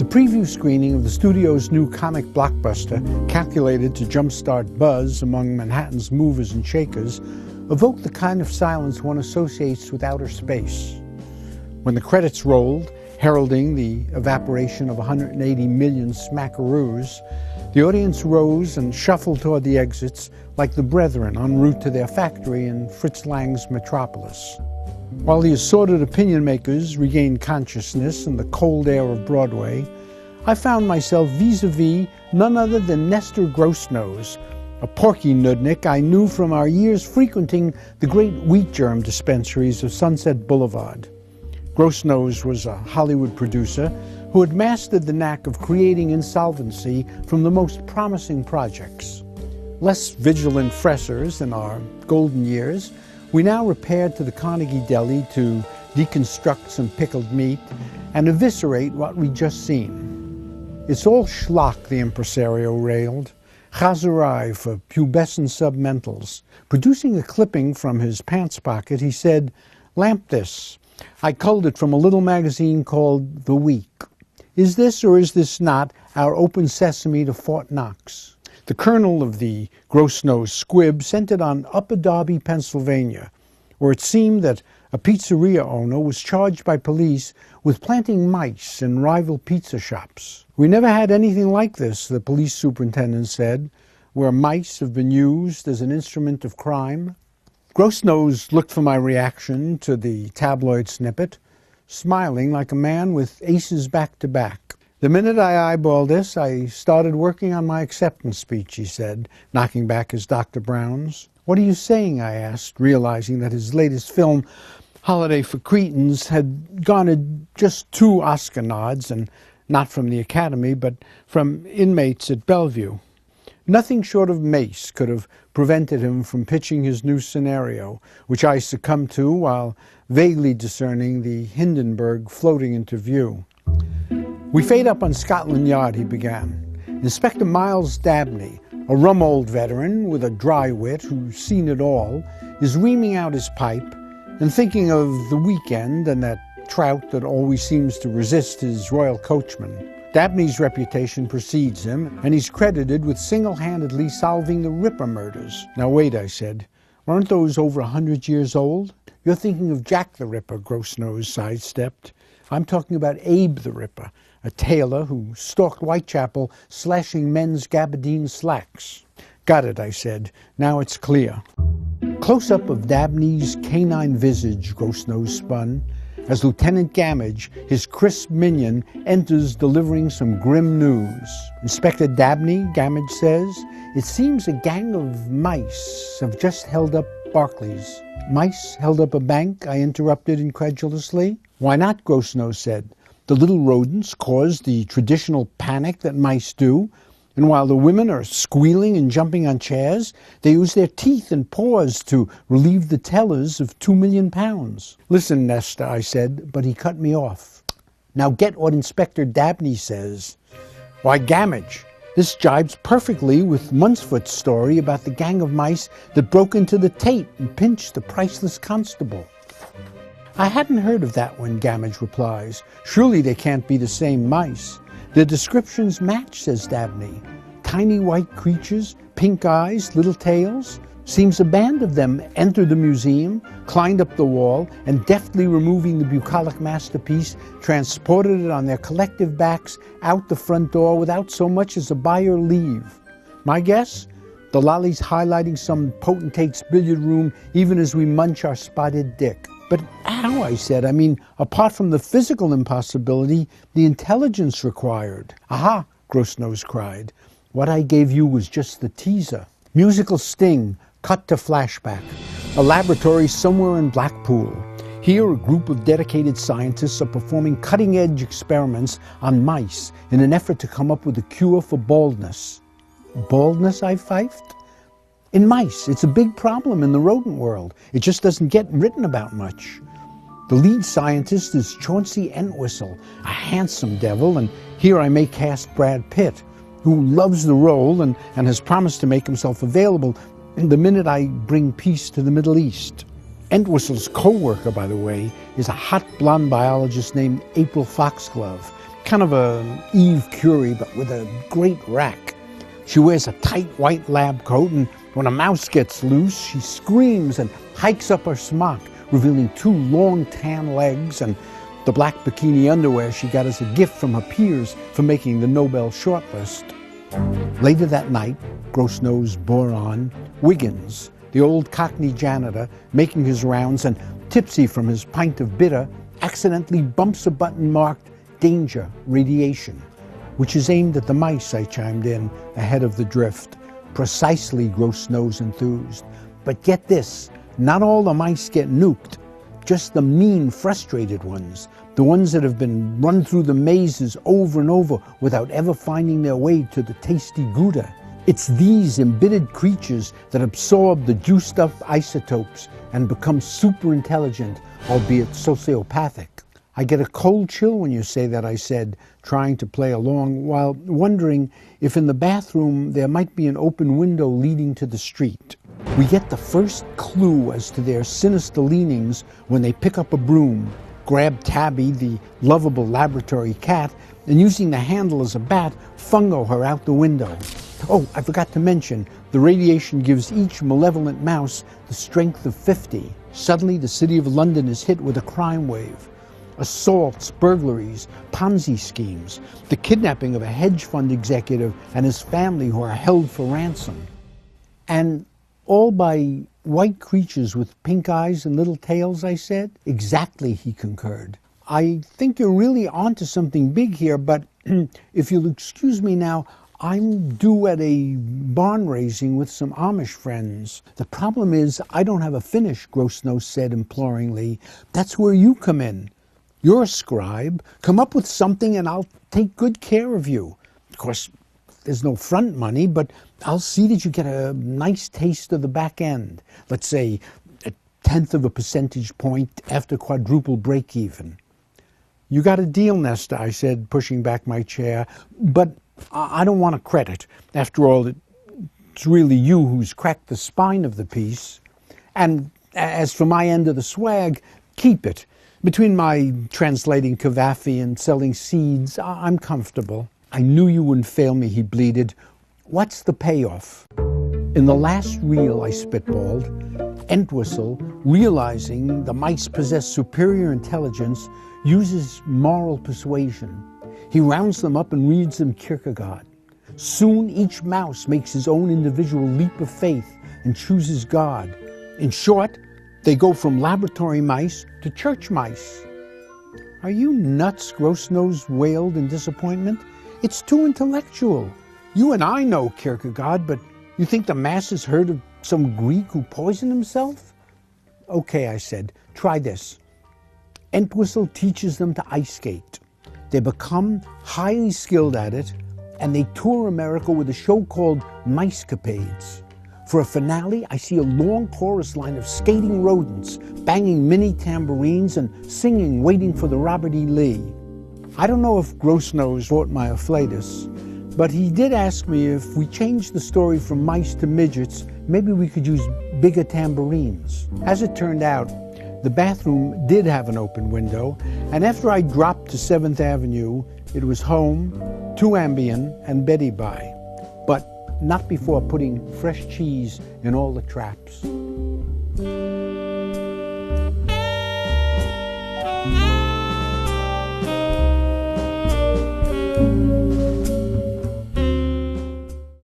The preview screening of the studio's new comic blockbuster, calculated to jumpstart buzz among Manhattan's movers and shakers, evoked the kind of silence one associates with outer space. When the credits rolled, heralding the evaporation of 180 million smackaroos, the audience rose and shuffled toward the exits like the brethren en route to their factory in Fritz Lang's metropolis. While the assorted opinion makers regained consciousness in the cold air of Broadway, I found myself vis-a-vis none other than Nestor Grossnose, a porky nudnik I knew from our years frequenting the great wheat germ dispensaries of Sunset Boulevard. Grossnose was a Hollywood producer who had mastered the knack of creating insolvency from the most promising projects. Less vigilant fressers in our golden years, we now repaired to the Carnegie Deli to deconstruct some pickled meat and eviscerate what we'd just seen. It's all schlock, the impresario railed. Chazarai for pubescent submentals. Producing a clipping from his pants pocket, he said, "Lamp this. I culled it from a little magazine called The Week. Is this or is this not our open sesame to Fort Knox?" The colonel of the gross-nosed squib sent it on Upper Darby, Pennsylvania, where it seemed that a pizzeria owner was charged by police with planting mice in rival pizza shops. "We never had anything like this," the police superintendent said, "where mice have been used as an instrument of crime." Grossnose looked for my reaction to the tabloid snippet, smiling like a man with aces back to back. "The minute I eyeballed this, I started working on my acceptance speech," he said, knocking back his Dr. Brown's. "What are you saying?" I asked, realizing that his latest film, Holiday for Cretins, had garnered just 2 Oscar nods, and not from the Academy, but from inmates at Bellevue. Nothing short of mace could have prevented him from pitching his new scenario, which I succumbed to while vaguely discerning the Hindenburg floating into view. "We fade up on Scotland Yard," he began. "Inspector Myles Dabney, a rum old veteran with a dry wit who's seen it all, is reaming out his pipe and thinking of the weekend and that trout that always seems to resist his royal coachman. Dabney's reputation precedes him, and he's credited with single-handedly solving the Ripper murders." "Now wait," I said. "Aren't those over 100 years old?" "You're thinking of Jack the Ripper," Grossnose sidestepped. "I'm talking about Abe the Ripper, a tailor who stalked Whitechapel, slashing men's gabardine slacks." "Got it," I said. "Now it's clear." Close-up of Dabney's canine visage, Grossnose spun, as Lieutenant Gamage, his crisp minion, enters delivering some grim news. "Inspector Dabney," Gamage says, "it seems a gang of mice have just held up Barclays." "Mice held up a bank?" I interrupted incredulously. "Why not?" Grossnose said. "The little rodents cause the traditional panic that mice do, and while the women are squealing and jumping on chairs, they use their teeth and paws to relieve the tellers of £2 million. "Listen, Nestor," I said, but he cut me off. "Now get what Inspector Dabney says." "Why, Gamage, this jibes perfectly with Munsfoot's story about the gang of mice that broke into the Tate and pinched the priceless constable." "I hadn't heard of that one," Gamage replies. "Surely they can't be the same mice." "The descriptions match," says Dabney. "Tiny white creatures, pink eyes, little tails. Seems a band of them entered the museum, climbed up the wall, and deftly removing the bucolic masterpiece, transported it on their collective backs out the front door without so much as a buyer leave. My guess? The lolly's highlighting some potentate's billiard room even as we munch our spotted dick." "But how?" I said. "I mean, apart from the physical impossibility, the intelligence required." "Aha!" Grossnose cried. "What I gave you was just the teaser. Musical sting, cut to flashback. A laboratory somewhere in Blackpool. Here, a group of dedicated scientists are performing cutting-edge experiments on mice in an effort to come up with a cure for baldness." "Baldness?" I fifed. "In mice, it's a big problem in the rodent world. It just doesn't get written about much. The lead scientist is Chauncey Entwistle, a handsome devil, and here I may cast Brad Pitt, who loves the role and has promised to make himself available the minute I bring peace to the Middle East. Entwistle's co-worker, by the way, is a hot blonde biologist named April Foxglove, kind of a Eve Curie, but with a great rack. She wears a tight white lab coat, and when a mouse gets loose, she screams and hikes up her smock, revealing 2 long tan legs and the black bikini underwear she got as a gift from her peers for making the Nobel shortlist. Later that night, Gross-Nose Boron, Wiggins, the old Cockney janitor, making his rounds and tipsy from his pint of bitter, accidentally bumps a button marked Danger, Radiation, which is aimed at the mice, I chimed in, ahead of the drift. Precisely, Gross-Nose enthused. But get this, not all the mice get nuked, just the mean, frustrated ones, the ones that have been run through the mazes over and over without ever finding their way to the tasty Gouda. It's these embittered creatures that absorb the juiced-up isotopes and become super-intelligent, albeit sociopathic. I get a cold chill when you say that, I said, trying to play along, while wondering if in the bathroom there might be an open window leading to the street. We get the first clue as to their sinister leanings when they pick up a broom, grab Tabby, the lovable laboratory cat, and using the handle as a bat, fungo her out the window. Oh, I forgot to mention, the radiation gives each malevolent mouse the strength of 50. Suddenly, the city of London is hit with a crime wave. Assaults, burglaries, Ponzi schemes, the kidnapping of a hedge fund executive and his family who are held for ransom. And all by white creatures with pink eyes and little tails, I said. Exactly, he concurred. I think you're really onto something big here, but if you'll excuse me now, I'm due at a barn raising with some Amish friends. The problem is I don't have a finish, Gross-Nose said imploringly. That's where you come in. You're a scribe. Come up with something and I'll take good care of you. Of course, there's no front money, but I'll see that you get a nice taste of the back end. Let's say 1/10 of a percentage point after quadruple break even. You got a deal, Nesta, I said, pushing back my chair, but I don't want a credit. After all, it's really you who's cracked the spine of the piece. And as for my end of the swag, keep it. Between my translating Cavafy and selling seeds, I'm comfortable. I knew you wouldn't fail me, he bleated. What's the payoff? In the last reel, I spitballed, Entwistle, realizing the mice possess superior intelligence, uses moral persuasion. He rounds them up and reads them Kierkegaard. Soon each mouse makes his own individual leap of faith and chooses God. In short, they go from laboratory mice to church mice. Are you nuts? Gross-Nose wailed in disappointment. It's too intellectual. You and I know Kierkegaard, but you think the masses heard of some Greek who poisoned himself? Okay, I said, try this. Entwistle teaches them to ice skate. They become highly skilled at it, and they tour America with a show called Micecapades. For a finale, I see a long chorus line of skating rodents, banging mini tambourines and singing Waiting for the Robert E. Lee. I don't know if Gross-Nose bought my afflatus, but he did ask me if we changed the story from mice to midgets, maybe we could use bigger tambourines. As it turned out, the bathroom did have an open window, and after I dropped to 7th Avenue, it was home, 2 Ambien, and Betty by. But not before putting fresh cheese in all the traps.